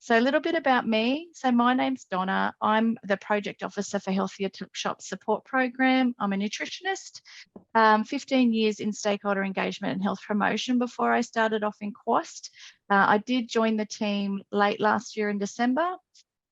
So a little bit about me. So my name's Donna. I'm the project officer for Healthier Tuckshops Support Program. I'm a nutritionist, 15 years in stakeholder engagement and health promotion before I started off in Quast. I did join the team late last year in December.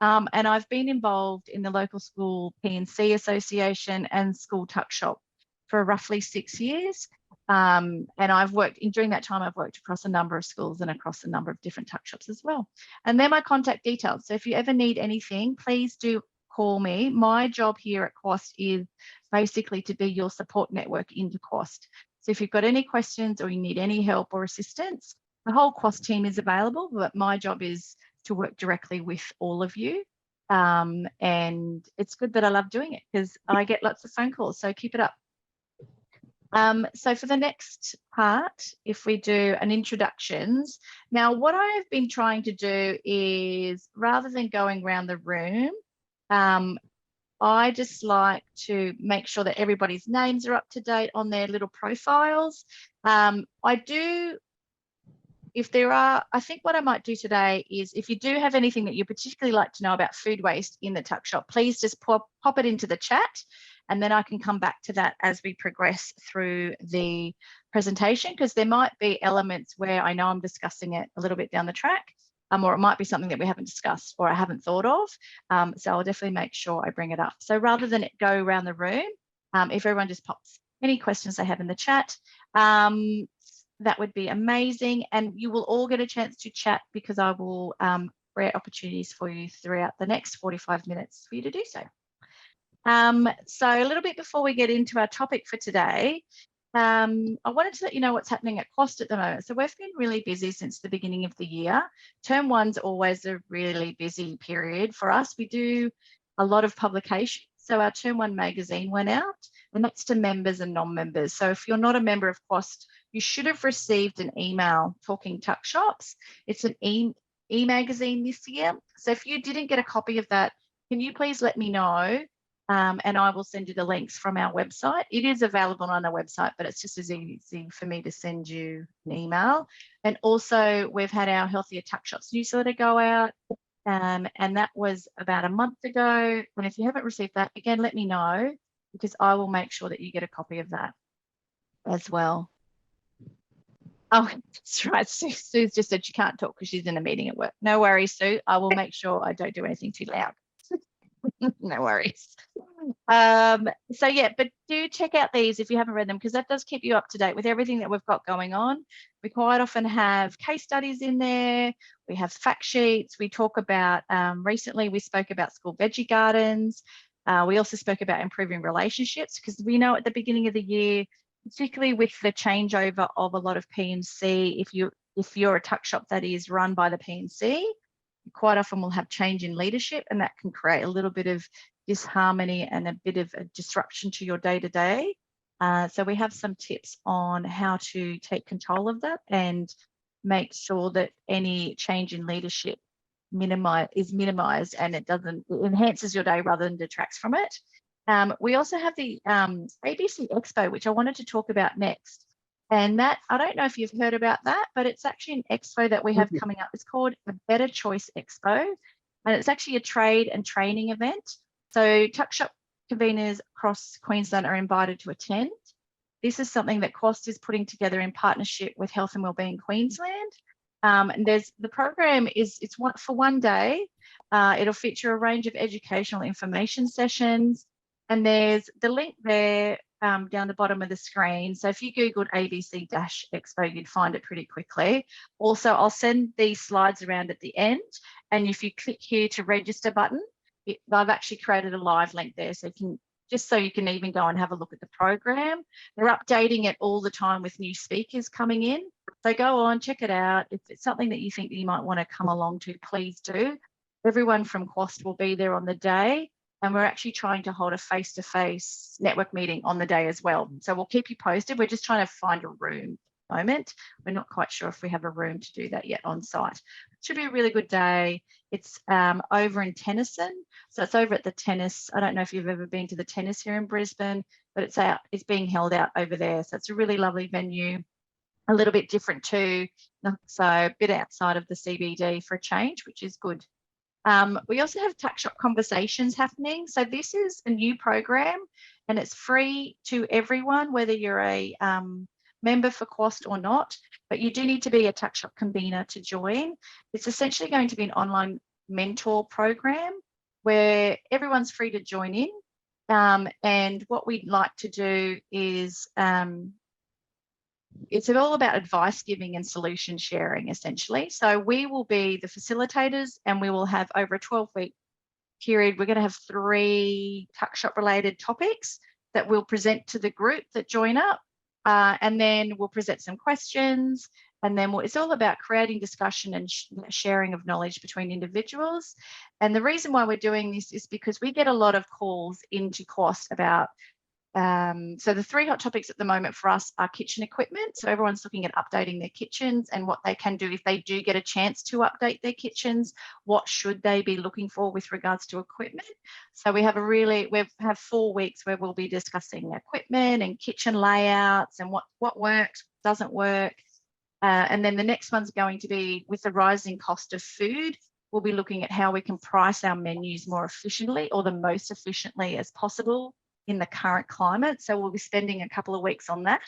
And I've been involved in the local school P&C Association and school tuck shop for roughly 6 years. And during that time, I've worked across a number of schools and across a number of different tuck shops as well. And they're my contact details. So if you ever need anything, please do call me. My job here at Quast is basically to be your support network into Quast. So if you've got any questions or you need any help or assistance, the whole Quast team is available, but my job is to work directly with all of you. And it's good that I love doing it because I get lots of phone calls, so keep it up. So for the next part, if we do an introductions, now what I have been trying to do is rather than going around the room, I just like to make sure that everybody's names are up to date on their little profiles. I think what I might do today is if you do have anything that you particularly like to know about food waste in the tuck shop, please just pop it into the chat, and then I can come back to that as we progress through the presentation, because there might be elements where I know I'm discussing it a little bit down the track, or it might be something that we haven't discussed or I haven't thought of. So I'll definitely make sure I bring it up. So rather than it go around the room, if everyone just pops any questions they have in the chat, that would be amazing. And you will all get a chance to chat because I will create opportunities for you throughout the next 45 minutes for you to do so. So a little bit before we get into our topic for today, I wanted to let you know what's happening at Quast at the moment. So we've been really busy since the beginning of the year. Term one's always a really busy period for us. We do a lot of publications. So our Term 1 magazine went out, and that's to members and non-members. So if you're not a member of Quast, you should have received an email talking tuck shops. It's an e-magazine this year. So if you didn't get a copy of that, can you please let me know? And I will send you the links from our website. It is available on our website, but it's just as easy for me to send you an email. And also we've had our Healthier Tuck Shops newsletter go out. And that was about a month ago. And if you haven't received that, again, let me know, because I will make sure that you get a copy of that as well. Oh, that's right. Sue's just said she can't talk because she's in a meeting at work. No worries, Sue. I will make sure I don't do anything too loud. No worries. So yeah, but do check out these if you haven't read them, because that does keep you up to date with everything that we've got going on. We quite often have case studies in there. We have fact sheets. We talk about, recently we spoke about school veggie gardens. We also spoke about improving relationships, because we know at the beginning of the year, particularly with the changeover of a lot of P&C, if you're a tuck shop that is run by the P&C, quite often we'll have change in leadership, and that can create a little bit of disharmony and a bit of a disruption to your day-to-day. So we have some tips on how to take control of that and make sure that any change in leadership is minimized, and it enhances your day rather than detracts from it. We also have the ABC Expo, which I wanted to talk about next. And that, I don't know if you've heard about that, but it's actually an expo that we have coming up. It's called a Better Choice Expo, and it's actually a trade and training event. So tuck shop conveners across Queensland are invited to attend. This is something that Quast is putting together in partnership with Health and Wellbeing Queensland. And the program it's for one day. It'll feature a range of educational information sessions, and there's the link there down the bottom of the screen. So if you Googled ABC-Expo, you'd find it pretty quickly. Also, I'll send these slides around at the end, and if you click here to register button, I've actually created a live link there, so you can even go and have a look at the program. They're updating it all the time with new speakers coming in. So go on, check it out. If it's something that you think that you might want to come along to, please do. Everyone from Quast will be there on the day, and we're actually trying to hold a face-to-face network meeting on the day as well. So we'll keep you posted. We're just trying to find a room at the moment. We're not quite sure if we have a room to do that yet on site. It should be a really good day. It's over in Tennyson. So it's over at the tennis. I don't know if you've ever been to the tennis here in Brisbane, but it's being held out over there. So it's a really lovely venue. a little bit different too. So a bit outside of the CBD for a change, which is good. We also have Tuckshop conversations happening. So this is a new program and it's free to everyone, whether you're a member for Quast or not, but you do need to be a Tuckshop convener to join. It's essentially going to be an online mentor program where everyone's free to join in. And what we'd like to do is it's all about advice giving and solution sharing, essentially. So we will be the facilitators and we will have over a 12-week period, we're going to have 3 Tuckshop related topics that we'll present to the group that join up. And then we'll present some questions. And then it's all about creating discussion and sharing of knowledge between individuals. And the reason why we're doing this is because we get a lot of calls into Quast about so the 3 hot topics at the moment for us are kitchen equipment. So everyone's looking at updating their kitchens and what they can do if they do get a chance to update their kitchens. What should they be looking for with regards to equipment? So we have we have 4 weeks where we'll be discussing equipment and kitchen layouts and what works, doesn't work. And then the next one's going to be with the rising cost of food. We'll be looking at how we can price our menus more efficiently or the most efficiently as possible in the current climate. So we'll be spending a couple of weeks on that.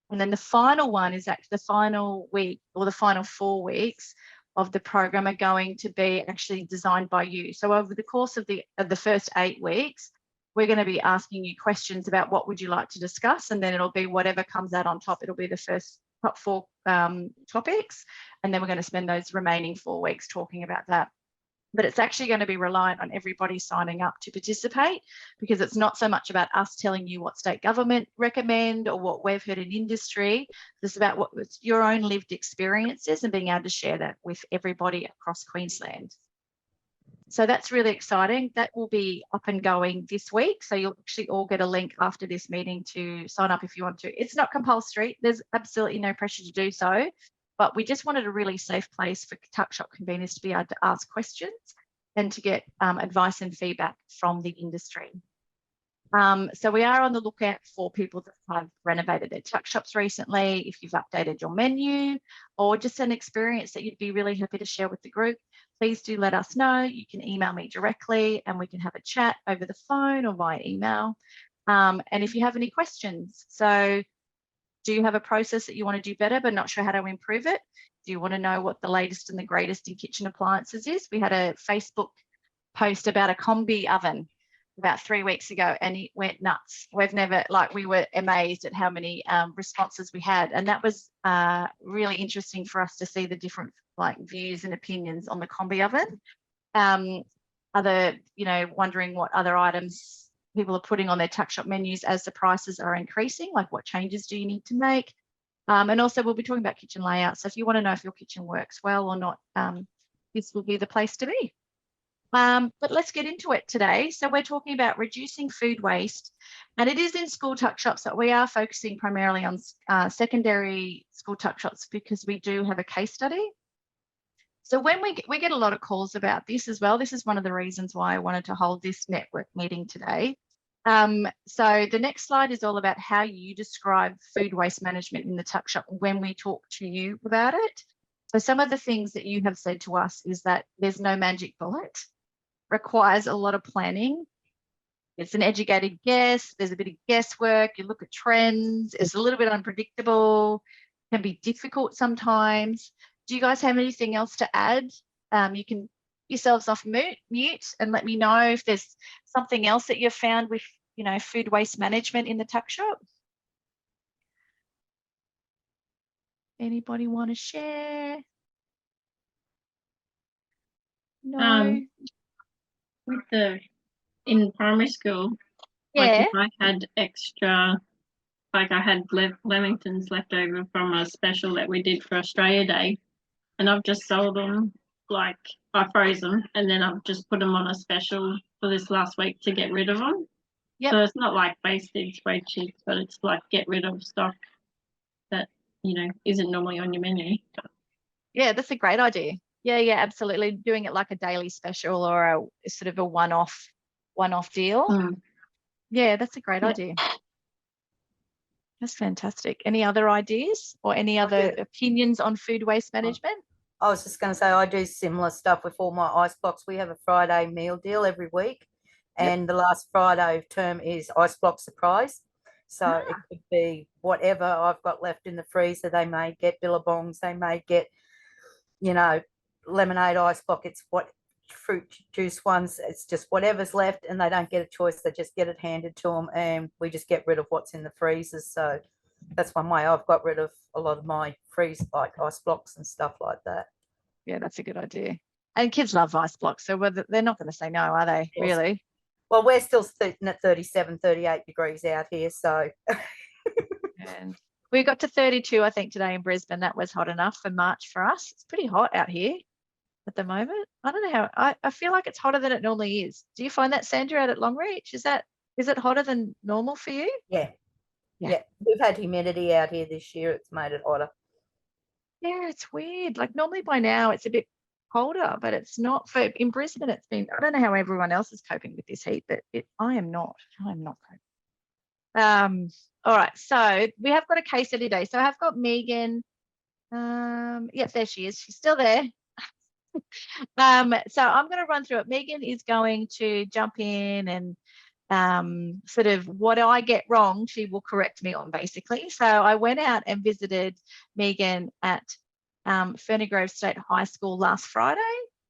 And then the final one is actually the final week or the final 4 weeks of the program are going to be actually designed by you. So over the course of the first 8 weeks, we're going to be asking you questions about what would you like to discuss, and then it'll be whatever comes out on top. It'll be the first top 4 topics, and then we're going to spend those remaining 4 weeks talking about that. But it's actually going to be reliant on everybody signing up to participate, because it's not so much about us telling you what state government recommend or what we've heard in industry. It's about what your own lived experiences and being able to share that with everybody across Queensland. So that's really exciting. That will be up and going this week. So you'll actually all get a link after this meeting to sign up if you want to. It's not compulsory. There's absolutely no pressure to do so. But we just wanted a really safe place for Tuckshop conveners to be able to ask questions and to get advice and feedback from the industry. So we are on the lookout for people that have renovated their Tuckshops recently, if you've updated your menu, or just an experience that you'd be really happy to share with the group. Please do let us know. You can email me directly and we can have a chat over the phone or via email. And if you have any questions, so do you have a process that you want to do better but not sure how to improve it? Do you want to know what the latest and the greatest in kitchen appliances is? We had a Facebook post about a combi oven about 3 weeks ago and it went nuts. We were amazed at how many responses we had, and that was really interesting for us to see the different views and opinions on the combi oven. Wondering what other items people are putting on their Tuckshop menus as the prices are increasing, like what changes do you need to make? And also we'll be talking about kitchen layouts. So if you want to know if your kitchen works well or not, this will be the place to be. But let's get into it today. So we're talking about reducing food waste, and it is in school Tuckshops that we are focusing primarily on secondary school Tuckshops because we do have a case study. So when we get a lot of calls about this as well. This is one of the reasons why I wanted to hold this network meeting today. So the next slide is all about how you describe food waste management in the Tuckshop when we talk to you about it. So some of the things that you have said to us is that there's no magic bullet, requires a lot of planning. It's an educated guess. There's a bit of guesswork. You look at trends. It's a little bit unpredictable, can be difficult sometimes. Do you guys have anything else to add? You can yourselves off mute and let me know if there's something else that you've found with, food waste management in the Tuckshop. Anybody want to share? No. In primary school, if I had extra, I had Lemingtons left over from a special that we did for Australia Day, and I've just sold them. I froze them and then I've just put them on a special for this last week to get rid of them. Yep. So it's not like wastage, but it's like get rid of stuff that isn't normally on your menu. Yeah, that's a great idea. Yeah, absolutely. Doing it like a daily special or a sort of a one-off deal. Yeah, that's a great idea. That's fantastic. Any other ideas or any other opinions on food waste management? I was just going to say, I do similar stuff with all my ice blocks. We have a Friday meal deal every week, and the last Friday of term is ice block surprise. So it could be whatever I've got left in the freezer. They may get billabongs, they may get, lemonade ice block. It's what fruit juice ones. It's just whatever's left, and they don't get a choice. They just get it handed to them, and we just get rid of what's in the freezers. So that's one way I've got rid of a lot of my freeze, like ice blocks and stuff like that. Yeah, that's a good idea. And kids love ice blocks, so they're not going to say no, are they? Yes. Really? Well, we're still sitting at 37, 38 degrees out here, so. And we got to 32, I think, today in Brisbane. That was hot enough for March for us. It's pretty hot out here at the moment. I don't know how, I feel like it's hotter than it normally is. Do you find that, Sandra, out at Longreach? Is it hotter than normal for you? Yeah. We've had humidity out here this year. It's made it hotter. Yeah, it's weird. Like normally by now it's a bit colder, but it's not. In Brisbane, it's been, I don't know how everyone else is coping with this heat, but I am not coping. All right, so we have got a case study today. So I've got Megan. Yes, there she is. She's still there. So I'm going to run through it. Megan is going to jump in and sort of what I get wrong, she will correct me on, basically. So I went out and visited Megan at Ferny Grove State High School last Friday.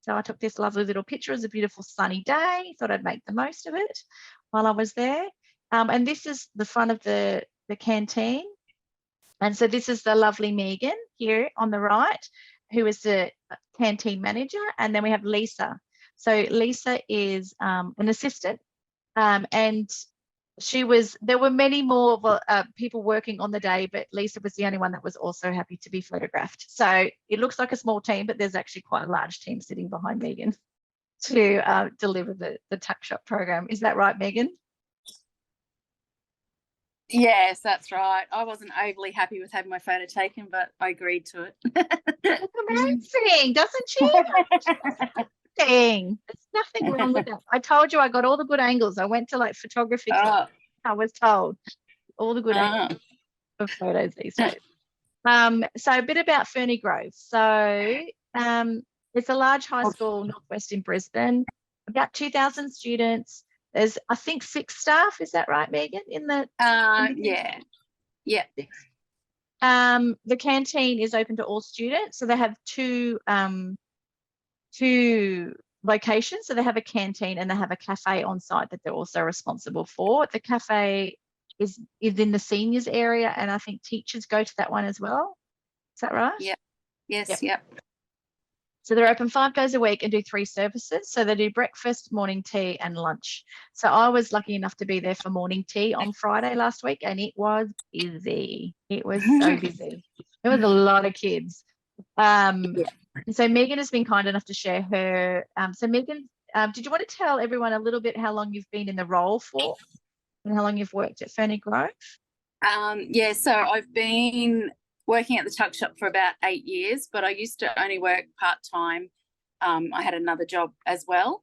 So I took this lovely little picture. It was a beautiful sunny day. Thought I'd make the most of it while I was there. And this is the front of the canteen. And so this is the lovely Megan here on the right, who is the canteen manager. And then we have Lisa. So Lisa is an assistant. And there were many more people working on the day, but Lisa was the only one that was also happy to be photographed. So it looks like a small team, but there's actually quite a large team sitting behind Megan to deliver the Tuck Shop program. Is that right, Megan? Yes, that's right. I wasn't overly happy with having my photo taken, but I agreed to it. That's amazing, doesn't she? There's nothing wrong with that. I told you I got all the good angles. I went to like photography class. I was told all the good angles of photos these days. So a bit about Ferny Grove. So it's a large high school northwest in Brisbane, about 2,000 students. There's, I think, 6 staff. Is that right, Megan? Yeah. The canteen is open to all students. So they have two locations. So they have a canteen and they have a cafe on site that they're also responsible for. The cafe is in the seniors area, and I think teachers go to that one as well. Is that right? Yeah. Yes. Yep. So they're open 5 days a week and do 3 services. So they do breakfast, morning tea, and lunch. So I was lucky enough to be there for morning tea on Friday last week, and it was busy. It was so busy. There was a lot of kids. And so Megan has been kind enough to share her. So Megan, did you want to tell everyone a little bit how long you've been in the role for and how long you've worked at Ferny Grove? So I've been working at the Tuck Shop for about 8 years, but I used to only work part-time. I had another job as well.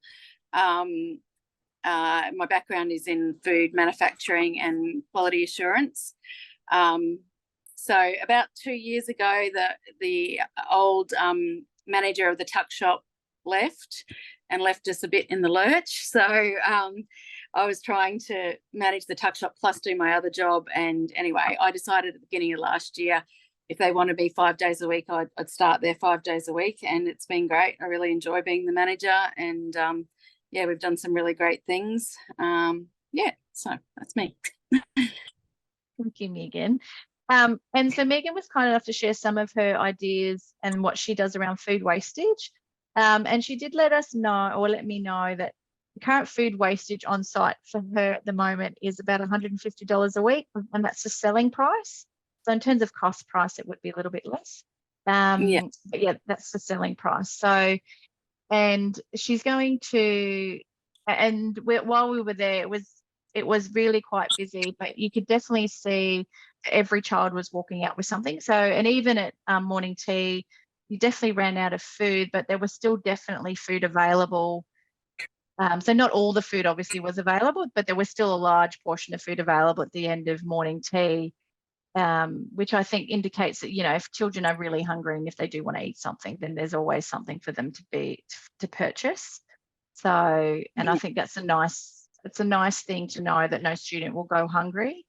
My background is in food manufacturing and quality assurance. So about 2 years ago, the old manager of the Tuck Shop left us a bit in the lurch. So I was trying to manage the Tuck Shop plus do my other job. And anyway, I decided at the beginning of last year, if they want to be 5 days a week, I'd start there 5 days a week. And it's been great. I really enjoy being the manager. And we've done some really great things. So that's me. Thank you, Megan. And so Megan was kind enough to share some of her ideas and what she does around food wastage. And she did let me know that the current food wastage on site for her at the moment is about $150 a week, and that's the selling price. So in terms of cost price, it would be a little bit less. But yeah, that's the selling price. So, and she's going to, and while we were there, it was really quite busy, but you could definitely see every child was walking out with something. So, and even at morning tea, you definitely ran out of food, but there was still definitely food available. So not all the food obviously was available, but there was still a large portion of food available at the end of morning tea. which I think indicates that, you know, if children are really hungry and if they do want to eat something, then there's always something for them to purchase. So, and I think it's a nice thing to know that no student will go hungry,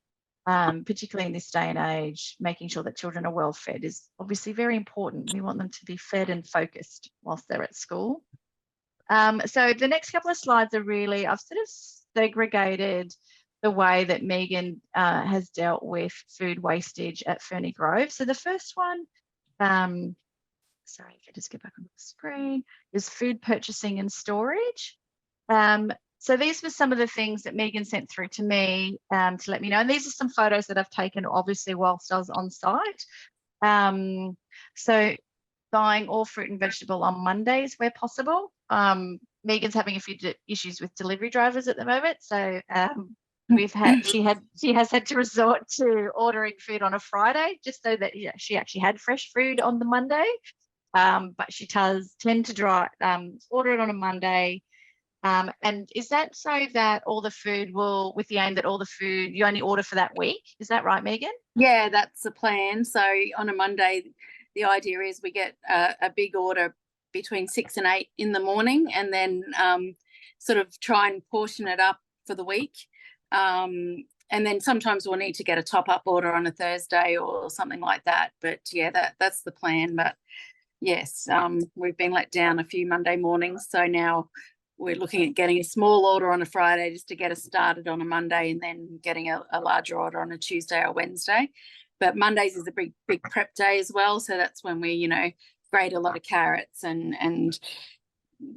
particularly in this day and age. Making sure that children are well fed is obviously very important. We want them to be fed and focused whilst they're at school. So the next couple of slides are really, I've sort of segregated the way that Megan has dealt with food wastage at Ferny Grove. So the first one, sorry, if I just get back on the screen, is food purchasing and storage. So these were some of the things that Megan sent through to me to let me know. And these are some photos that I've taken, obviously, whilst I was on site. So buying all fruit and vegetable on Mondays where possible. Megan's having a few issues with delivery drivers at the moment. So she has had to resort to ordering food on a Friday just so that she actually had fresh food on the Monday. But she does tend to order it on a Monday. And is that so that all the food will, with the aim that all the food you only order for that week? Is that right, Megan? Yeah, that's the plan. So on a Monday, the idea is we get a big order between 6 and 8 in the morning, and then sort of try and portion it up for the week. And then sometimes we'll need to get a top-up order on a Thursday or something like that. But yeah, that's the plan. But yes, we've been let down a few Monday mornings, so now we're looking at getting a small order on a Friday just to get us started on a Monday, and then getting a larger order on a Tuesday or Wednesday. But Mondays is a big prep day as well, so that's when we, you know, grate a lot of carrots and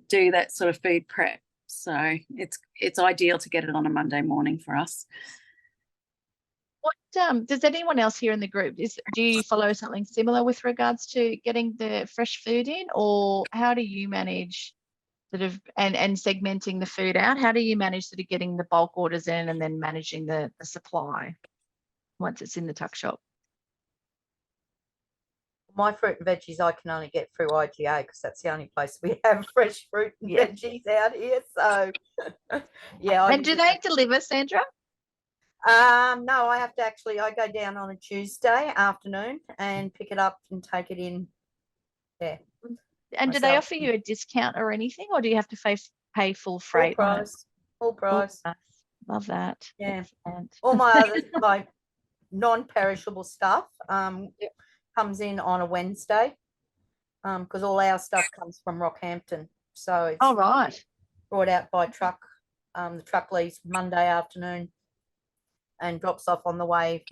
do that sort of food prep. So it's ideal to get it on a Monday morning for us. What does anyone else here in the group, do you follow something similar with regards to getting the fresh food in, or how do you manage sort of and segmenting the food out? How do you manage sort of getting the bulk orders in and then managing the supply once it's in the tuck shop? My fruit and veggies I can only get through IGA because that's the only place we have fresh fruit and veggies out here. So yeah. And do they deliver, Sandra? No, I have to I go down on a Tuesday afternoon and pick it up and take it in. Yeah. And do they offer you a discount or anything, or do you have to pay full freight? Full price. Love that. Yeah. Excellent. All my other non-perishable stuff comes in on a Wednesday because all our stuff comes from Rockhampton. So it's brought out by truck. The truck leaves Monday afternoon and drops off on the way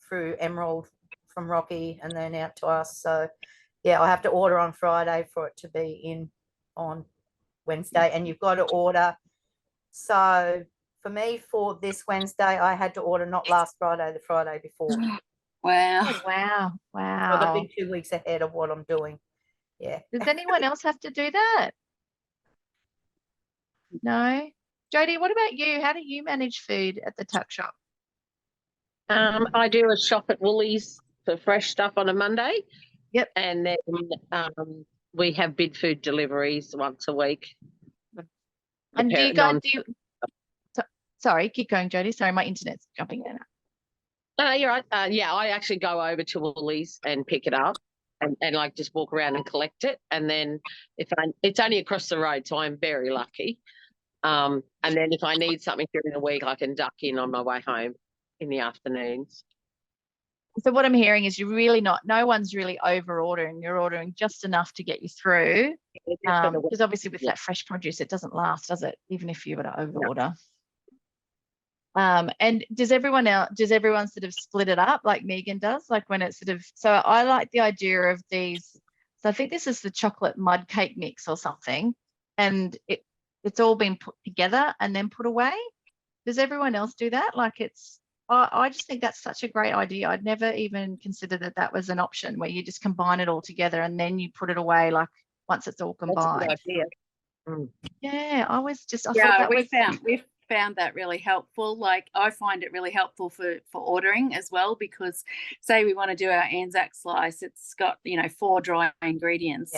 through Emerald from Rocky and then out to us. So yeah, I have to order on Friday for it to be in on Wednesday, and you've got to order. So for me, for this Wednesday, I had to order not last Friday, the Friday before. Wow. Oh, wow. So I've got to be 2 weeks ahead of what I'm doing. Yeah. Does anyone else have to do that? No. Jodie, what about you? How do you manage food at the tuck shop? I do a shop at Woolies for fresh stuff on a Monday. Yep. And then we have bid food deliveries once a week. And do you go? Sorry, keep going, Jodie. Sorry, my internet's jumping in. No, you're right. Yeah, I actually go over to Woolies and pick it up and like just walk around and collect it. And then it's only across the road, so I'm very lucky. And then if I need something during the week, I can duck in on my way home in the afternoons. So what I'm hearing is no one's really over ordering. You're ordering just enough to get you through. Because obviously with that fresh produce, it doesn't last, does it? Even if you were to over order. And does everyone sort of split it up like Megan does? Like when it's sort of, so I like the idea of these. So I think this is the chocolate mud cake mix or something. And it's all been put together and then put away. Does everyone else do that? Like I just think that's such a great idea. I'd never even considered that was an option where you just combine it all together and then you put it away like once it's all combined. That's a good idea. Yeah, I thought found that really helpful. Like I find it really helpful for ordering as well, because say we want to do our Anzac slice, it's got, you know, 4 dry ingredients,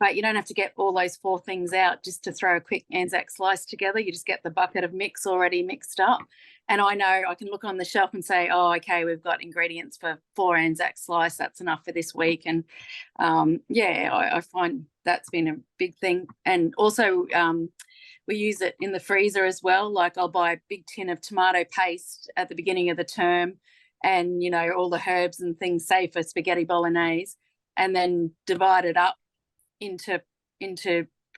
but you don't have to get all those 4 things out just to throw a quick Anzac slice together. You just get the bucket of mix already mixed up, and I know I can look on the shelf and say, oh, okay, we've got ingredients for 4 Anzac slice, that's enough for this week. And I find that's been a big thing. And also we use it in the freezer as well. Like I'll buy a big tin of tomato paste at the beginning of the term, and, you know, all the herbs and things, say for spaghetti bolognese, and then divide it up into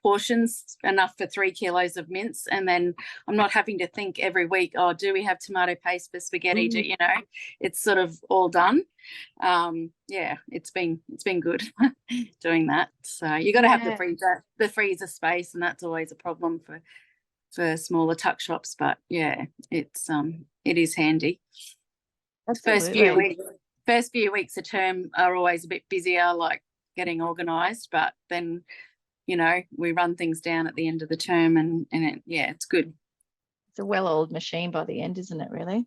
portions enough for 3 kilos of mince. And then I'm not having to think every week, oh, do we have tomato paste for spaghetti? Do, you know, it's sort of all done. It's been good doing that. So you got to have the freezer space, and that's always a problem for smaller tuck shops. But yeah, it is handy. Absolutely. First few weeks of term are always a bit busier, like getting organised, but then, you know, we run things down at the end of the term, and it's good. It's a well-oiled machine by the end, isn't it, really?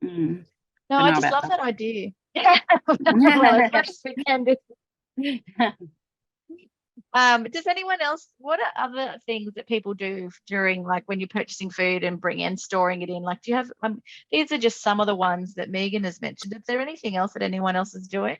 No, I just love that idea. Yeah. Well, as much as we can do. Does anyone else, what are other things that people do during, like, when you're purchasing food and storing it in? Like, do you have, these are just some of the ones that Megan has mentioned. Is there anything else that anyone else is doing?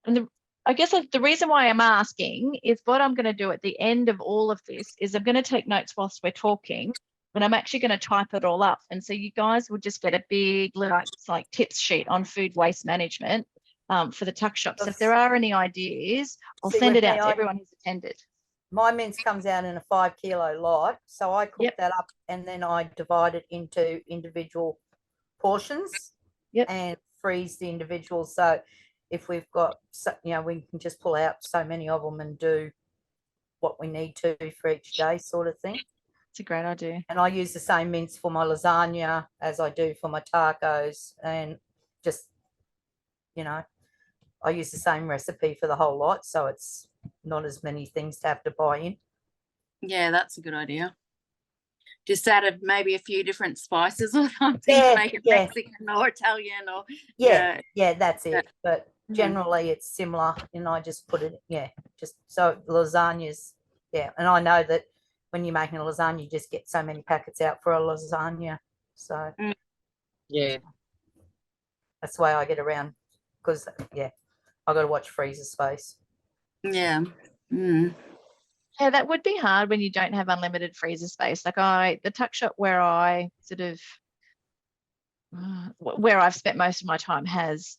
And I guess the reason why I'm asking is what I'm going to do at the end of all of this is I'm going to take notes whilst we're talking, and I'm actually going to type it all up. And so you guys will just get a big, like tips sheet on food waste management for the tuck shops. So if there are any ideas, I'll send it out to everyone who's attended. My mince comes out in a 5 kilo lot, so I cook that up and then I divide it into individual portions and freeze the individuals. So if we've got, you know, we can just pull out so many of them and do what we need to for each day, sort of thing. It's a great idea. And I use the same mince for my lasagna as I do for my tacos, and just, you know, I use the same recipe for the whole lot, so it's not as many things to have to buy in. Yeah, that's a good idea. Just add maybe a few different spices or something to make it Mexican or Italian or that's it. But generally it's similar, and I just put it just so lasagnas, and I know that when you're making a lasagna you just get so many packets out for a lasagna, so that's the way I get around, because I got to watch freezer space. Yeah, that would be hard when you don't have unlimited freezer space. Like the tuck shop where I sort of where I've spent most of my time has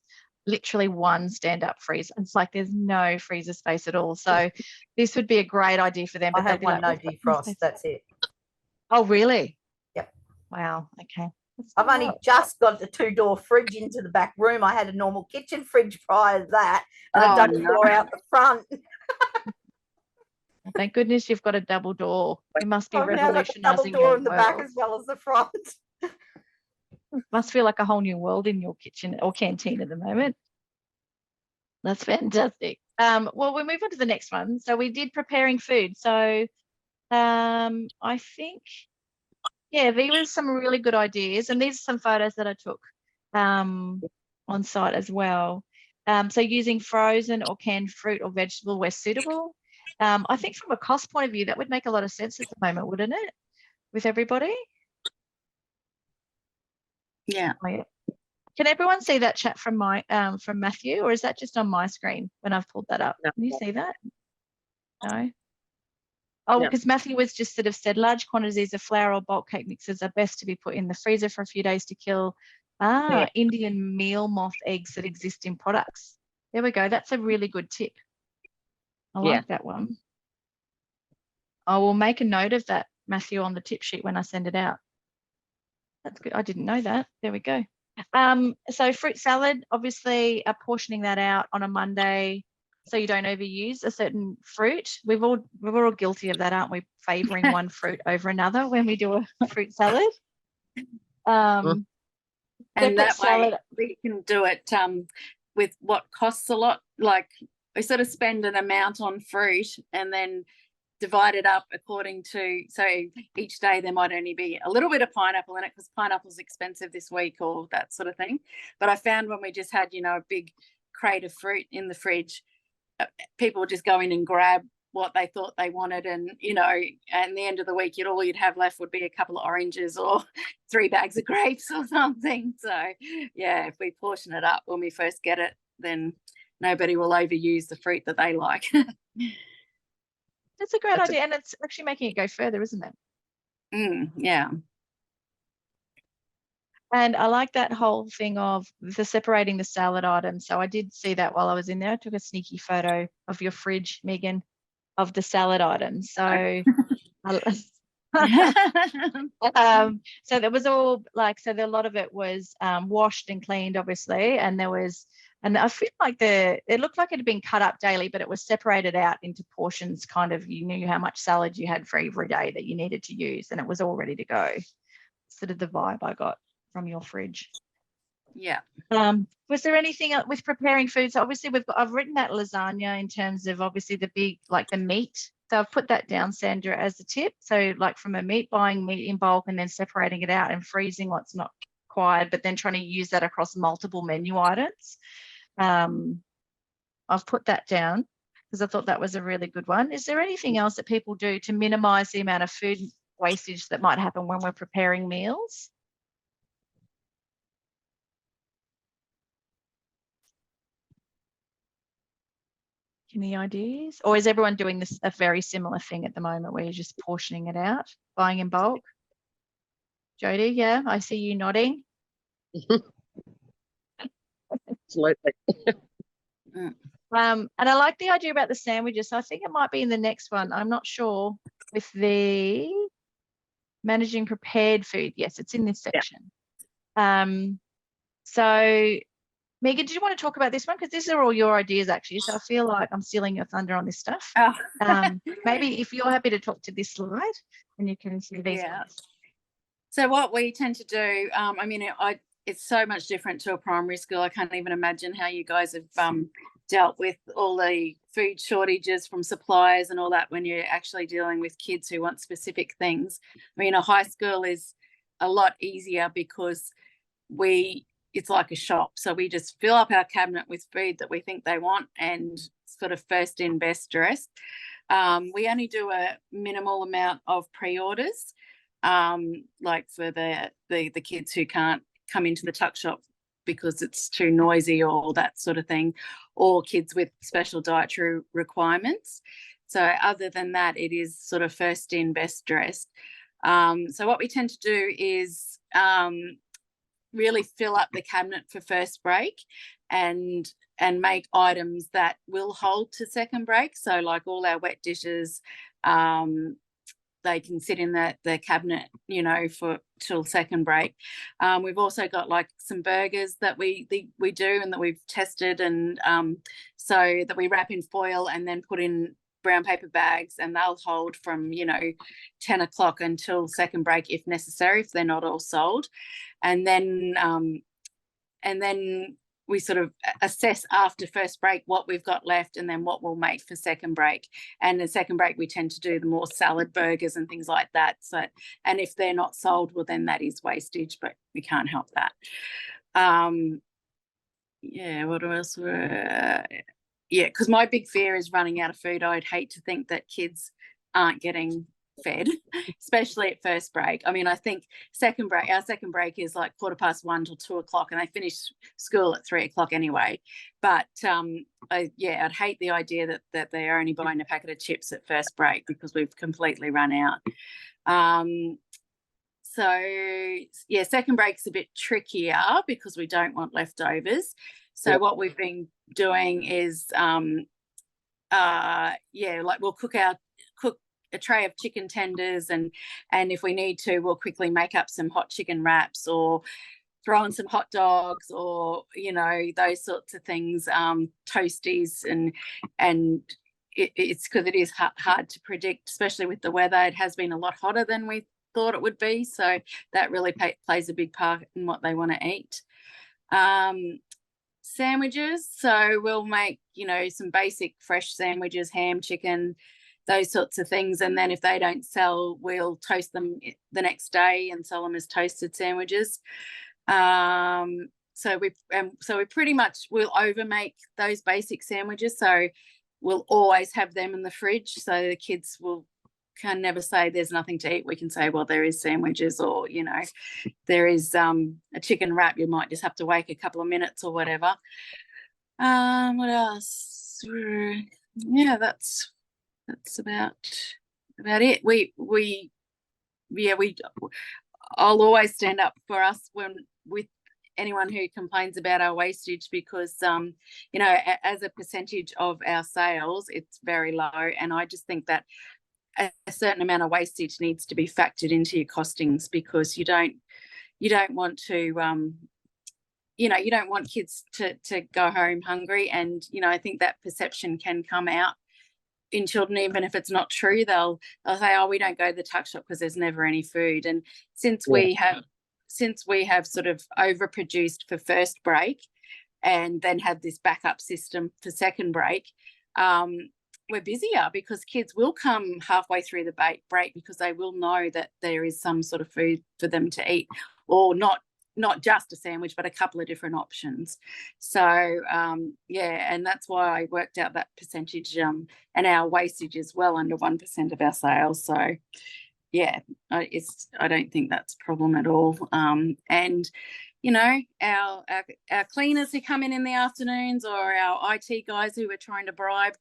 literally one stand-up freezer. It's like there's no freezer space at all. So this would be a great idea for them. I have one, no defrost. That's it. Oh, really? Yep. Wow. Okay. I've only just got the 2-door fridge into the back room. I had a normal kitchen fridge prior to that, and I dug the door out the front. Thank goodness you've got a double door. It must be revolutionising. Double door in the back as well as the front. Must feel like a whole new world in your kitchen or canteen at the moment. That's fantastic. Well, we'll move on to the next one. So we did preparing food. So I think, these were some really good ideas. And these are some photos that I took on site as well. So using frozen or canned fruit or vegetable where suitable. I think from a cost point of view, that would make a lot of sense at the moment, wouldn't it? With everybody? Yeah. Oh, yeah. Can everyone see that chat from from Matthew, or is that just on my screen when I've pulled that up? No. Can you see that? No. Oh, because Matthew was just sort of said large quantities of flour or bulk cake mixes are best to be put in the freezer for a few days to kill Indian meal moth eggs that exist in products. There we go. That's a really good tip. I like that one. I will make a note of that, Matthew, on the tip sheet when I send it out. That's good. I didn't know that. There we go. So fruit salad, obviously portioning that out on a Monday so you don't overuse a certain fruit. We're all guilty of that, aren't we? Favouring one fruit over another when we do a fruit salad. And that way we can do it with what costs a lot. Like we sort of spend an amount on fruit, and then divided up according to, so each day there might only be a little bit of pineapple in it because pineapple's expensive this week or that sort of thing. But I found when we just had, you know, a big crate of fruit in the fridge, people would just go in and grab what they thought they wanted, and you know, at the end of the week all you'd have left would be a couple of oranges or 3 bags of grapes or something. So yeah, if we portion it up when we first get it, then nobody will overuse the fruit that they like. That's a great idea, and it's actually making it go further, isn't it? Yeah. And I like that whole thing of the separating the salad items. So I did see that while I was in there. I took a sneaky photo of your fridge, Megan, of the salad items. So so there was all like, so a lot of it was washed and cleaned, obviously, and there was, and I feel like it looked like it had been cut up daily, but it was separated out into portions, kind of, you knew how much salad you had for every day that you needed to use, and it was all ready to go. Sort of the vibe I got from your fridge. Yeah. Was there anything with preparing food? So obviously I've written that lasagna in terms of obviously the big, like the meat. So I've put that down, Sandra, as a tip. So like from buying meat in bulk and then separating it out and freezing what's not required, but then trying to use that across multiple menu items. I've put that down because I thought that was a really good one. Is there anything else that people do to minimize the amount of food wastage that might happen when we're preparing meals? Any ideas? Or is everyone doing this a very similar thing at the moment where you're just portioning it out, buying in bulk? Jodie, yeah, I see you nodding. Absolutely. And I like the idea about the sandwiches. So I think it might be in the next one. I'm not sure with the managing prepared food. Yes, it's in this section. Yeah. So Megan, did you want to talk about this one? Because these are all your ideas, actually. So I feel like I'm stealing your thunder on this stuff. Oh. Maybe if you're happy to talk to this slide, and you can see these. Yeah. Ones. So what we tend to do, I mean, it's so much different to a primary school. I can't even imagine how you guys have dealt with all the food shortages from suppliers and all that when you're actually dealing with kids who want specific things. I mean, a high school is a lot easier because it's like a shop. So we just fill up our cabinet with food that we think they want and sort of first in, best dressed. We only do a minimal amount of pre-orders, like for the kids who can't come into the tuck shop because it's too noisy or that sort of thing, or kids with special dietary requirements. So other than that, it is sort of first in, best dressed. So what we tend to do is really fill up the cabinet for first break and make items that will hold to second break. So like all our wet dishes, they can sit in the cabinet, you know, for till second break. We've also got like some burgers that we do and that we've tested, and so that we wrap in foil and then put in brown paper bags, and they'll hold from, you know, 10 o'clock until second break if necessary, if they're not all sold. And then we sort of assess after first break what we've got left and then what we'll make for second break. And the second break, we tend to do the more salad burgers and things like that. So, and if they're not sold, well, then that is wastage, but we can't help that. Yeah, what else? Yeah, because my big fear is running out of food. I'd hate to think that kids aren't getting fed, especially at first break. I mean, I think our second break is like 1:15 till 2 o'clock, and they finish school at 3 o'clock anyway. But I'd hate the idea that they're only buying a packet of chips at first break because we've completely run out. So yeah, second break's a bit trickier because we don't want leftovers. So what we've been doing is like we'll cook a tray of chicken tenders, and if we need to, we'll quickly make up some hot chicken wraps or throw in some hot dogs, or, you know, those sorts of things, toasties, and it's because it is hard to predict, especially with the weather. It has been a lot hotter than we thought it would be, so that really plays a big part in what they want to eat. Sandwiches, so we'll make, you know, some basic fresh sandwiches, ham, chicken, those sorts of things. And then if they don't sell, we'll toast them the next day and sell them as toasted sandwiches. So we pretty much will overmake those basic sandwiches. So we'll always have them in the fridge. So the kids can never say there's nothing to eat. We can say, well, there is sandwiches, or, you know, there is a chicken wrap. You might just have to wait a couple of minutes or whatever. What else? Yeah, that's about it. I'll always stand up for us with anyone who complains about our wastage, because you know, as a percentage of our sales, it's very low, and I just think that a certain amount of wastage needs to be factored into your costings, because you don't want to you know, you don't want kids to go home hungry. And, you know, I think that perception can come out in children, even if it's not true. They'll say, oh, we don't go to the tuck shop because there's never any food. And since we have sort of overproduced for first break and then had this backup system for second break, we're busier, because kids will come halfway through the break because they will know that there is some sort of food for them to eat, or not just a sandwich, but a couple of different options. So yeah, and that's why I worked out that percentage, and our wastage is well under 1% of our sales. So yeah, I don't think that's a problem at all. And you know, our cleaners who come in the afternoons, or our IT guys who we're trying to bribe,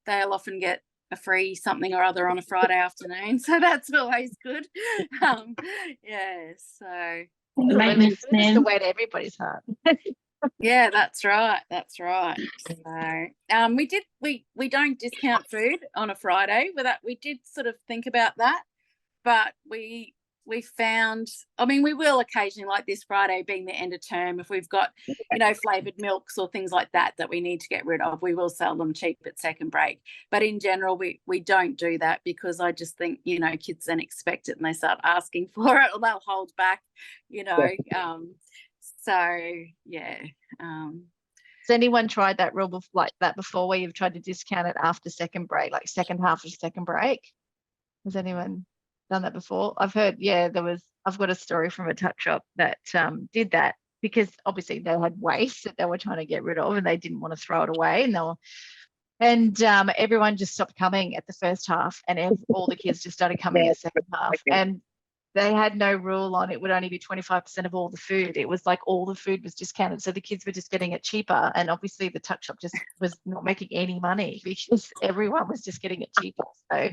they'll often get a free something or other on a Friday afternoon. So that's always good. Yeah, so Food is the way to everybody's heart. yeah, that's right. So we don't discount food on a Friday. We did sort of think about that, but we found, I mean, we will occasionally, like this Friday being the end of term, if we've got, you know, flavoured milks or things like that we need to get rid of, we will sell them cheap at second break. But in general, we don't do that, because I just think, you know, kids then expect it and they start asking for it, or they'll hold back, you know. So yeah. Has anyone tried that rule like that before, where you've tried to discount it after second break, like second half of second break? Has anyone done that before? I've heard, yeah, I've got a story from a tuck shop that did that, because obviously they had waste that they were trying to get rid of and they didn't want to throw it away, and everyone just stopped coming at the first half, and all the kids just started coming at the second half, and they had no rule on it would only be 25% of all the food. It was like all the food was discounted, so the kids were just getting it cheaper, and obviously the tuck shop just was not making any money because everyone was just getting it cheaper. So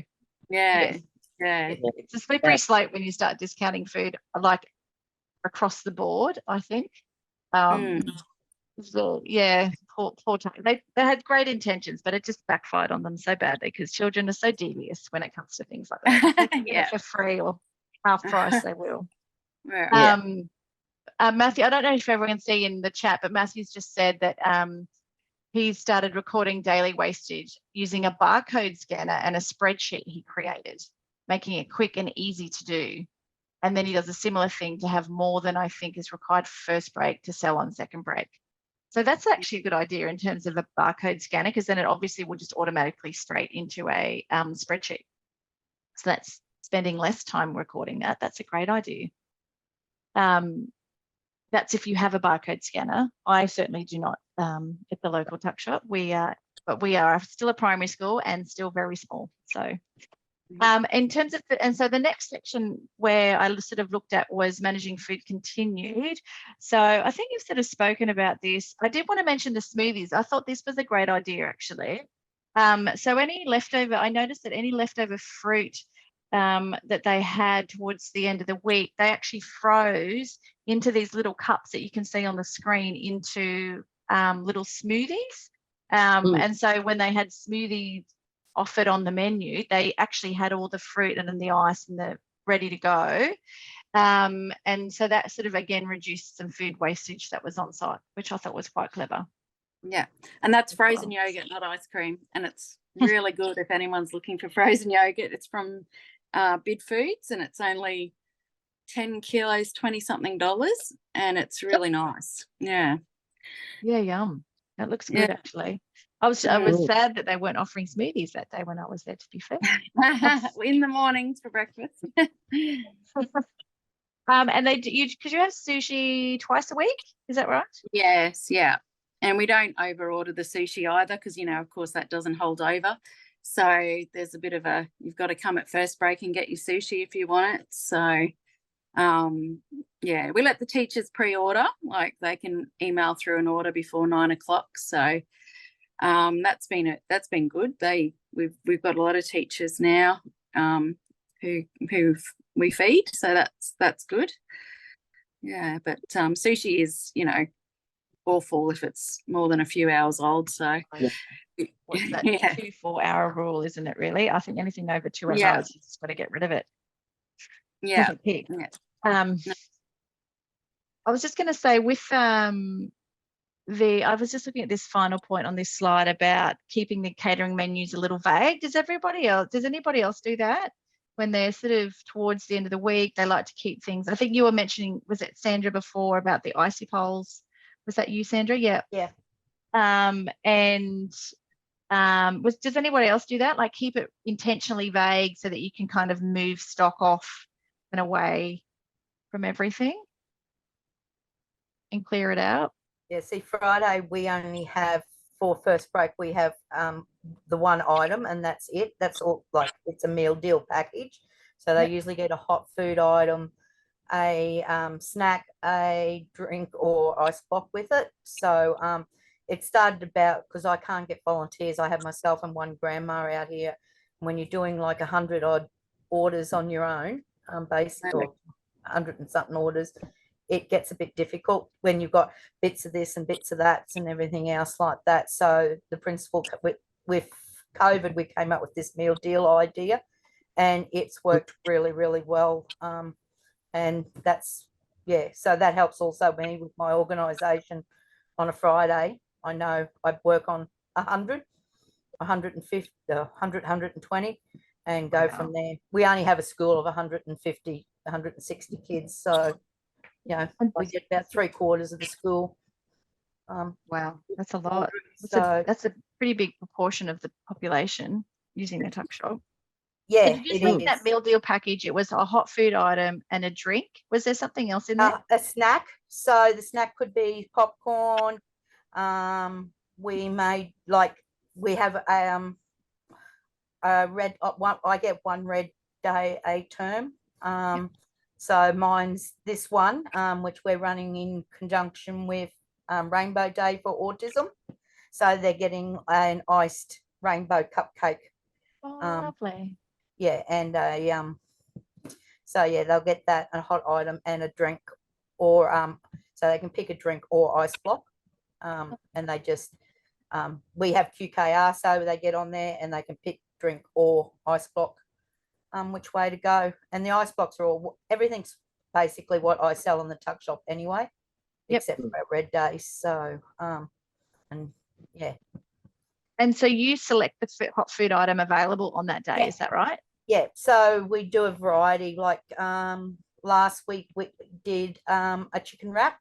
yeah. yes. Yeah, it's a slippery slope when you start discounting food, like across the board, I think. So yeah, poor time. They had great intentions, but it just backfired on them so badly, because children are so devious when it comes to things like that. If they can get it for free or half price, they will. Matthew, I don't know if everyone can see in the chat, but Matthew's just said that he started recording daily wastage using a barcode scanner and a spreadsheet he created, making it quick and easy to do. And then he does a similar thing to have more than I think is required for first break to sell on second break. So that's actually a good idea in terms of a barcode scanner, because then it obviously will just automatically straight into a spreadsheet. So that's spending less time recording that. That's a great idea. That's if you have a barcode scanner. I certainly do not at the local tuck shop. But we are still a primary school and still very small. So in terms of and so the next section where I sort of looked at was managing food continued. So I think you've sort of spoken about this. I did want to mention the smoothies. I thought this was a great idea, actually. So any leftover, I noticed that any leftover fruit that they had towards the end of the week, they actually froze into these little cups that you can see on the screen into little smoothies. And so when they had smoothies offered on the menu, they actually had all the fruit and then the ice and the ready to go. And so that sort of again reduced some food wastage that was on site, which I thought was quite clever. Yeah, and that's frozen yogurt, not ice cream, and it's really good if anyone's looking for frozen yogurt. It's from Bid Foods, and it's only 10 kilos, $20-something, and it's really nice. Yeah. Yeah, yum. That looks Yeah. good, actually. I was sad that they weren't offering smoothies that day when I was there, to be fair. In the mornings for breakfast. And because you have sushi twice a week, is that right? Yes, yeah. And we don't over order the sushi either, because, you know, of course that doesn't hold over. So there's a bit of you've got to come at first break and get your sushi if you want it. So yeah, we let the teachers pre-order, like they can email through an order before 9 o'clock. So that's been good. We've got a lot of teachers now who we feed, so that's good. Yeah, but sushi is, you know, awful if it's more than a few hours old. So What's that? yeah. 2 4-hour rule, isn't it? Really, I think anything over 2 hours, Yeah. you just got to get rid of it. Yeah. Yeah. I was just going to say with I was just looking at this final point on this slide about keeping the catering menus a little vague. Does anybody else do that when they're sort of towards the end of the week? They like to keep things. I think you were mentioning, was it Sandra before, about the icy poles? Was that you, Sandra? Yeah. Yeah. Does anybody else do that? Like keep it intentionally vague so that you can kind of move stock off and away from everything and clear it out? Yeah, see, Friday we only have, for first break, we have the one item, and that's it. That's all, like, it's a meal deal package. So they usually get a hot food item, a snack, a drink, or ice block with it. So it started about, because I can't get volunteers. I have myself and one grandma out here. When you're doing like 100 odd orders on your own, basically, 100 and something orders, it gets a bit difficult when you've got bits of this and bits of that and everything else like that. So the principal, with COVID, we came up with this meal deal idea, and it's worked really, really well. And that's, yeah, so that helps also me with my organisation. On a Friday, I know I work on 100, 150, 100, 120, and go from there. We only have a school of 150, 160 kids, so you know, we get about 3/4 of the school. Wow, that's a lot. So that's a pretty big proportion of the population using the tuck shop. yeah, So did you say that meal deal package, it was a hot food item and a drink? Was there something else in there? A snack. So the snack could be popcorn. We made, like, we have a red one. I get one red day a term. So mine's this one, which we're running in conjunction with Rainbow Day for Autism. So they're getting an iced rainbow cupcake. Oh, lovely. Yeah, and so yeah, they'll get that, a hot item and a drink, or so they can pick a drink or ice block. And they just we have QKR, so they get on there and they can pick drink or ice block. Which way to go. And the ice blocks are all, everything's basically what I sell in the tuck shop anyway, except for our red days. So and yeah. And so you select the hot food item available on that day, is that right? Yeah, so we do a variety. Like last week we did a chicken wrap,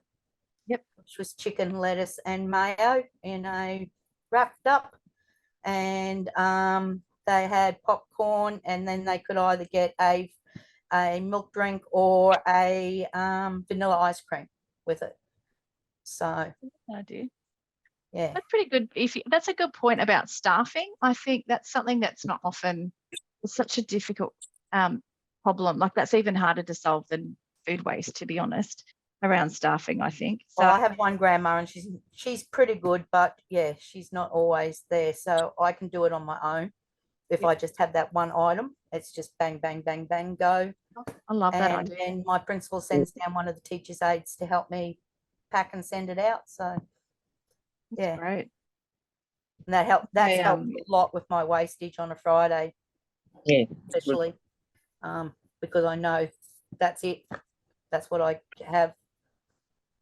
which was chicken, lettuce and mayo in a wrapped up, and they had popcorn, and then they could either get a milk drink or a vanilla ice cream with it. So I do. Yeah, that's pretty good. That's a good point about staffing. I think that's something that's not often, it's such a difficult problem. Like that's even harder to solve than food waste, to be honest, around staffing, I think. So well, I have one grandma and she's pretty good, but yeah, she's not always there. So I can do it on my own. If I just have that one item, it's just bang, bang, bang, bang, go. I love that And idea. then my principal sends down one of the teacher's aides to help me pack and send it out. So That's great. And that helped a lot with my wastage on a Friday. Yeah. Especially because I know that's it. That's what I have.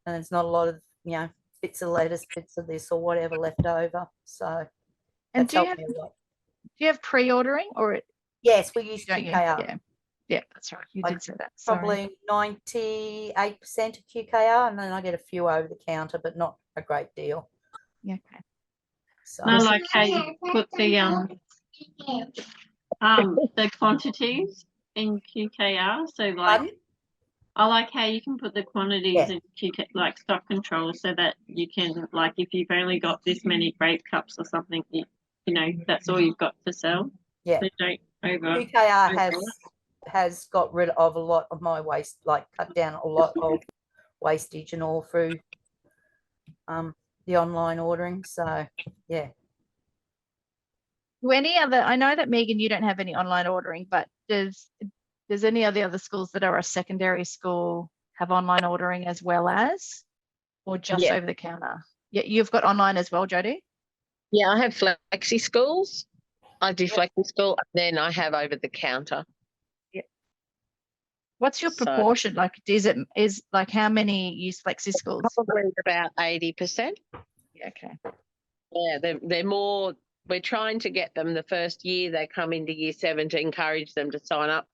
And there's not a lot of, bits of lettuce, bits of this or whatever left over. So and that's helped me a lot. Do you have pre-ordering or? Yes, we use QKR. Yeah, that's right. You did say that. Probably 98% of QKR, and then I get a few over the counter, but not a great deal. Yeah, okay. So I like how you put the quantities in QKR. So like, Pardon? I like how you can put the quantities Yeah. in QK, like stock control, so that you can, like, if you've only got this many grape cups or something, you know, that's all you've got to sell. Yeah. So don't QKR has got rid of a lot of my waste, like cut down a lot of wastage and all through the online ordering. So yeah. Do any other, I know that Megan, you don't have any online ordering, but does any of the other schools that are a secondary school have online ordering as well as, or just over the counter? Yeah, you've got online as well, Jodie? Yeah, I have flexi schools. I do flexi school, and then I have over the counter. Yeah. What's your So- proportion? Like, is like how many use flexi schools? Probably about 80%. Yeah, okay. Yeah, they're more. We're trying to get them the first year they come into year 7 to encourage them to sign up,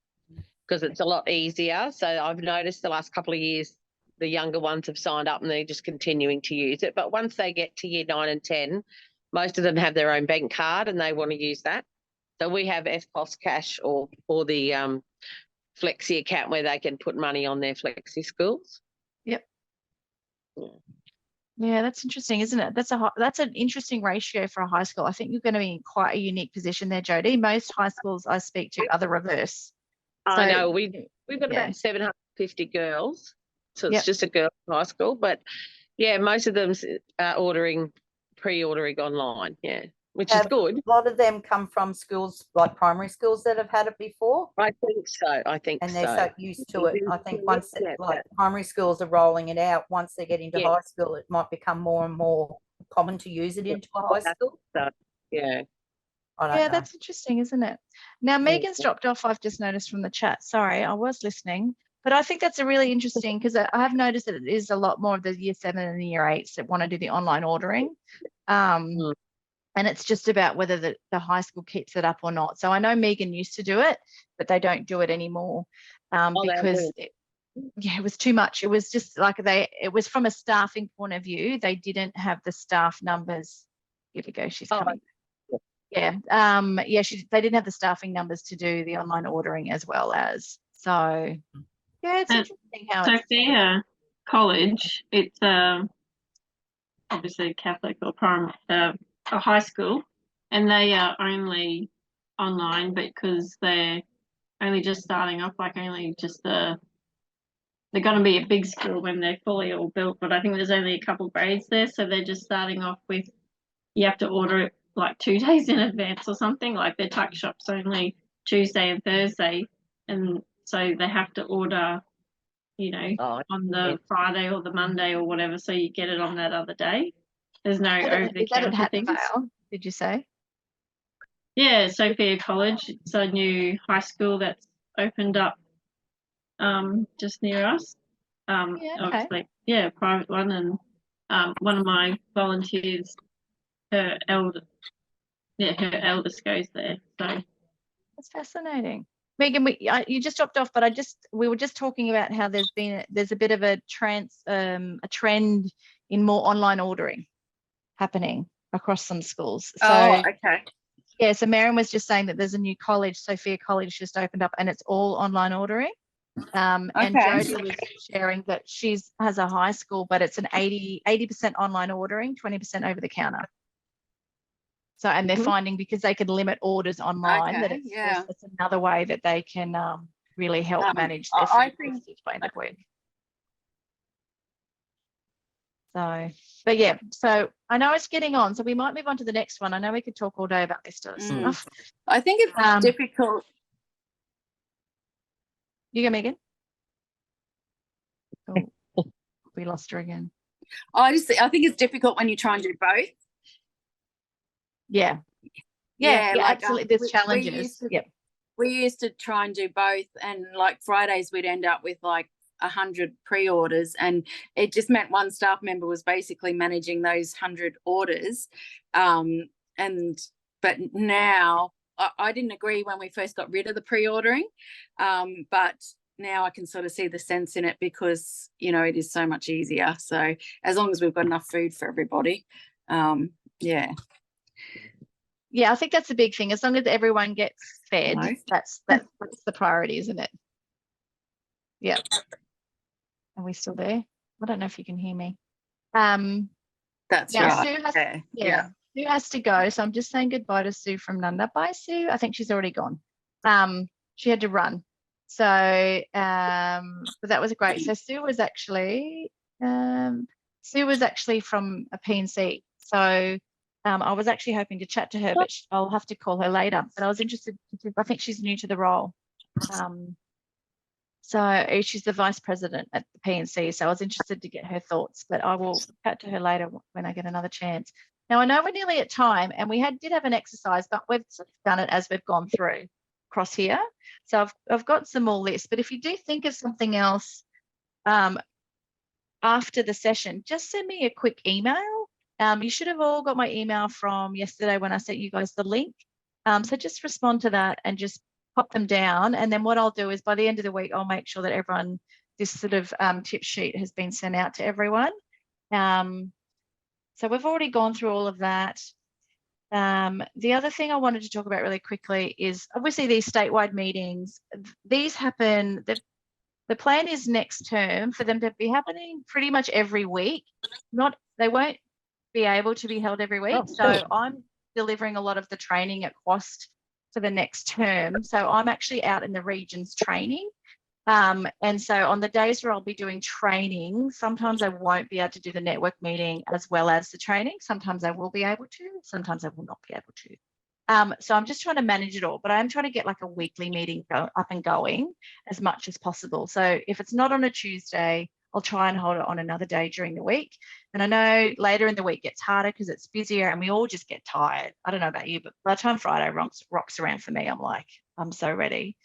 because it's a lot easier. So I've noticed the last couple of years the younger ones have signed up and they're just continuing to use it. But once they get to year 9 and 10, most of them have their own bank card and they want to use that. So we have FPOS Cash or the Flexi account where they can put money on their Flexi schools. Yep. Yeah. Yeah, that's interesting, isn't it? That's an interesting ratio for a high school. I think you're going to be in quite a unique position there, Jodie. Most high schools I speak to are the reverse. I know we've got yeah. about 750 girls, so it's Yep. just a girls' high school. But yeah, most of them are pre-ordering online. Yeah, which is good. A lot of them come from schools like primary schools that have had it before. I think so. And they're so used to it. I think once primary schools are rolling it out, once they get into high school, it might become more and more common to use it into a high school. Yeah. I don't know. That's interesting, isn't it? Now, Megan's dropped off, I've just noticed from the chat. Sorry, I was listening. But I think that's a really interesting, because I have noticed that it is a lot more of the year 7 and the year 8s that want to do the online ordering. And it's just about whether the high school keeps it up or not. So I know Megan used to do it, but they don't do it anymore because it was too much. It was just like it was from a staffing point of view. They didn't have the staff numbers. Here we go. She's coming. Yeah. They didn't have the staffing numbers to do the online ordering as well as. So yeah, it's interesting how Sophia College, it's obviously Catholic or a high school, and they are only online because they're only just starting off, like only just they're going to be a big school when they're fully all built, but I think there's only a couple grades there, so they're just starting off with, you have to order it like 2 days in advance or something. Like their tuck shop's only Tuesday and Thursday, and so they have to order, you know, on the Friday or the Monday or whatever, so you get it on that other day. There's no over-the-counter things. Did you say? Yeah, Sophia College. It's a new high school that's opened up just near us. Obviously, a private one, and one of my volunteers, her eldest goes there. So that's fascinating. Megan, you just dropped off, but we were just talking about how there's a bit of a trend in more online ordering happening across some schools. So, okay. Yeah, so Maren was just saying that there's a new college, Sophia College, just opened up, and it's all online ordering. And Jodie was sharing that she has a high school, but it's an 80% online ordering, 20% over the counter. So, and they're finding, because they can limit orders online, that it's another way that they can really help manage their food wastage by network. So, but yeah, so I know it's getting on, so we might move on to the next one. I know we could talk all day about this stuff. I think it's difficult. You go, Megan. Oh, we lost her again. I think it's difficult when you try and do both. Yeah, like, absolutely. There's challenges. We used to try and do both, and like Fridays we'd end up with like 100 pre-orders, and it just meant one staff member was basically managing those 100 orders. But now I didn't agree when we first got rid of the pre-ordering, but now I can sort of see the sense in it, because you know it is so much easier. So as long as we've got enough food for everybody, Yeah. Yeah, I think that's a big thing. As long as everyone gets fed, No. that's the priority, isn't it? Yeah. Are we still there? I don't know if you can hear me. That's Now right. Sue has, Yeah. Sue has to go, so I'm just saying goodbye to Sue from Nunda. Bye, Sue. I think she's already gone. She had to run. So, but that was great. So Sue was actually from a PNC. So I was actually hoping to chat to her, but I'll have to call her later. But I was interested. I think she's new to the role. So she's the vice president at the PNC. So I was interested to get her thoughts, but I will chat to her later when I get another chance. Now I know we're nearly at time, and we did have an exercise, but we've sort of done it as we've gone through across here. So I've got some more lists, but if you do think of something else after the session, just send me a quick email. You should have all got my email from yesterday when I sent you guys the link. So just respond to that and just pop them down. And then what I'll do is by the end of the week, I'll make sure that everyone, this sort of tip sheet has been sent out to everyone. So we've already gone through all of that. The other thing I wanted to talk about really quickly is obviously these statewide meetings. These happen, the plan is next term for them to be happening pretty much every week. They won't be able to be held every week. So I'm delivering a lot of the training at cost for the next term. So I'm actually out in the regions training. And so on the days where I'll be doing training, sometimes I won't be able to do the network meeting as well as the training. Sometimes I will be able to, sometimes I will not be able to. So I'm just trying to manage it all, but I'm trying to get like a weekly meeting up and going as much as possible. So if it's not on a Tuesday, I'll try and hold it on another day during the week. And I know later in the week gets harder because it's busier and we all just get tired. I don't know about you, but by the time Friday rocks around for me, I'm like, I'm so ready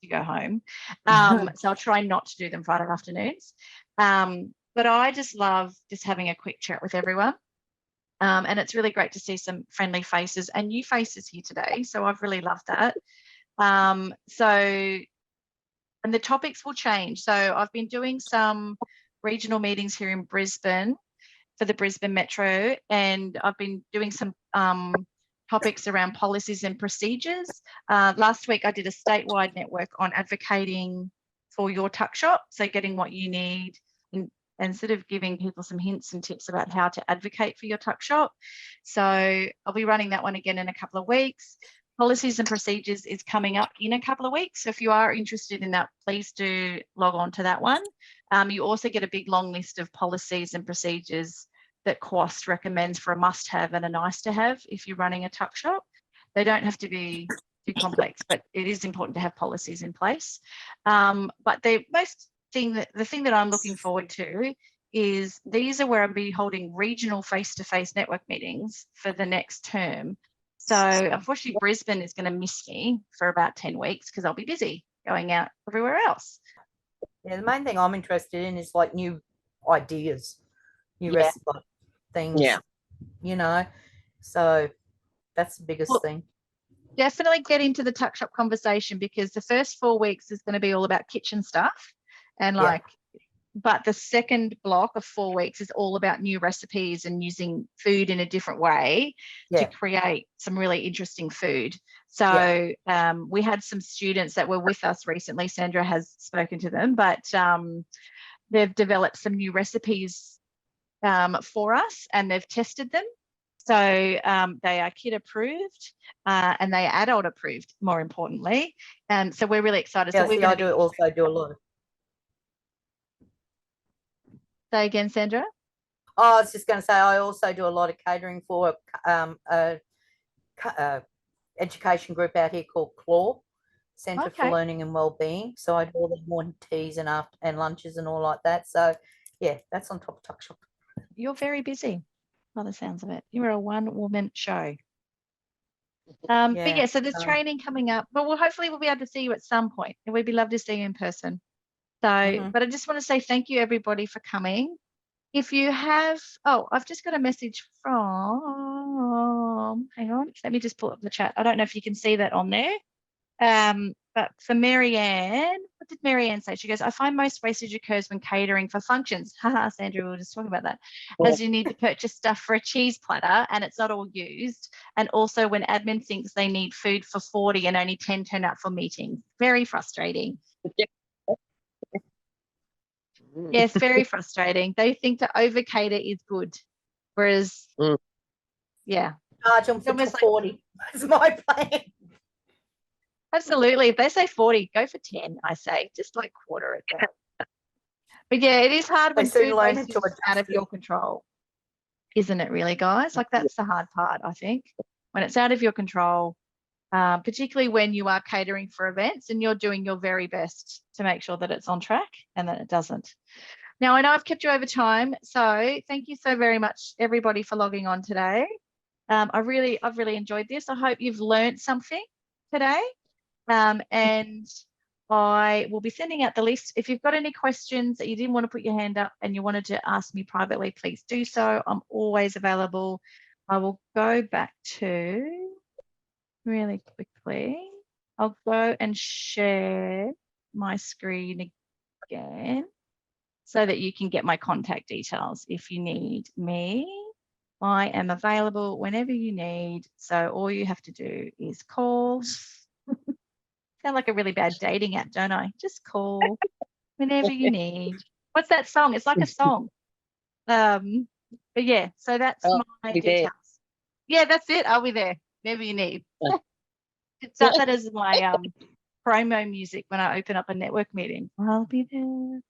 to go home. So I'll try not to do them Friday afternoons. But I just love just having a quick chat with everyone. And it's really great to see some friendly faces and new faces here today. So I've really loved that. And the topics will change. So I've been doing some regional meetings here in Brisbane for the Brisbane Metro, and I've been doing some topics around policies and procedures. Last week I did a statewide network on advocating for your tuck shop, so getting what you need and sort of giving people some hints and tips about how to advocate for your tuck shop. So I'll be running that one again in a couple of weeks. Policies and procedures is coming up in a couple of weeks. So if you are interested in that, please do log on to that one. You also get a big long list of policies and procedures that QWOS recommends for a must-have and a nice-to-have if you're running a tuck shop. They don't have to be too complex, but it is important to have policies in place. But the thing that I'm looking forward to is these are where I'll be holding regional face-to-face network meetings for the next term. So unfortunately, Brisbane is going to miss me for about 10 weeks because I'll be busy going out everywhere else. Yeah, the main thing I'm interested in is like new ideas, new recipe things, so that's the biggest thing. Definitely get into the tuck shop conversation because the first 4 weeks is going to be all about kitchen stuff and but the second block of 4 weeks is all about new recipes and using food in a different way to create some really interesting food. So we had some students that were with us recently. Sandra has spoken to them, but they've developed some new recipes for us and they've tested them. So they are kid approved and they are adult approved, more importantly. And so we're really excited. Yeah, so I also do a lot. Say again, Sandra? Oh, I was just going to say I also do a lot of catering for a education group out here called CLAW, Centre for Learning and Wellbeing. So I do all the morning teas and lunches and all like that. So yeah, that's on top of Tuck Shop. You're very busy by the sounds of it. You're a one-woman show. But yeah, so there's training coming up, but hopefully we'll be able to see you at some point and we'd be love to see you in person. So, but I just want to say thank you everybody for coming. If you have, I've just got a message from, hang on, let me just pull up the chat. I don't know if you can see that on there. But for Marianne, did Marianne say? She goes, I find most wastage occurs when catering for functions. Haha, Sandra, we were just talking about that. As you need to purchase stuff for a cheese platter and it's not all used. And also when admin thinks they need food for 40 and only 10 turn up for meetings. Very frustrating. Yes, very frustrating. They think to over cater is good. Whereas, yeah. Charge them for Almost like- 40. That's my plan. Absolutely. If they say 40, go for 10, I say. Just like quarter it down. But yeah, it is hard when They soon food learn waste to is out of adjust your control. Isn't it really, guys? Like that's the hard part, I think. When it's out of your control, particularly when you are catering for events and you're doing your very best to make sure that it's on track and that it doesn't. Now, I know I've kept you over time, so thank you so very much, everybody, for logging on today. I've really enjoyed this. I hope you've learned something today. And I will be sending out the list. If you've got any questions that you didn't want to put your hand up and you wanted to ask me privately, please do so. I'm always available. I will go back to really quickly. I'll go and share my screen again so that you can get my contact details if you need me. I am available whenever you need. So all you have to do is call. Sound like a really bad dating app, don't I? Just call whenever you need. What's that song? It's like a song. But yeah, so that's my details. Yeah, that's it. I'll be there whenever you need. Start that as my promo music when I open up a network meeting. I'll be there.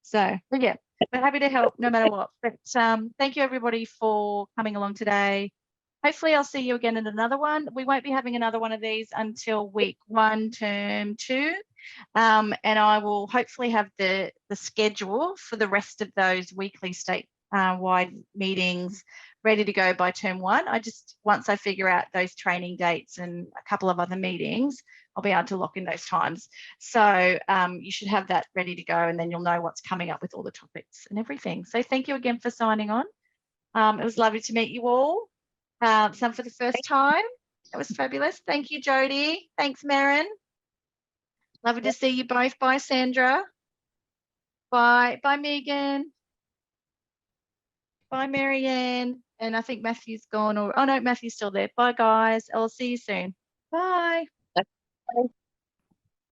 So, but yeah, we're happy to help no matter what. But thank you everybody for coming along today. Hopefully I'll see you again in another one. We won't be having another one of these until week 1, term 2. And I will hopefully have the schedule for the rest of those weekly state-wide meetings ready to go by term 1. Once I figure out those training dates and a couple of other meetings, I'll be able to lock in those times. So you should have that ready to go and then you'll know what's coming up with all the topics and everything. So thank you again for signing on. It was lovely to meet you all. Some for the first time. That was fabulous. Thank you, Jody. Thanks, Maren. Lovely to see you both. Bye, Sandra. Bye, Megan. Bye, Marianne. And I think Matthew's gone. Oh no, Matthew's still there. Bye, guys. I'll see you soon. Bye.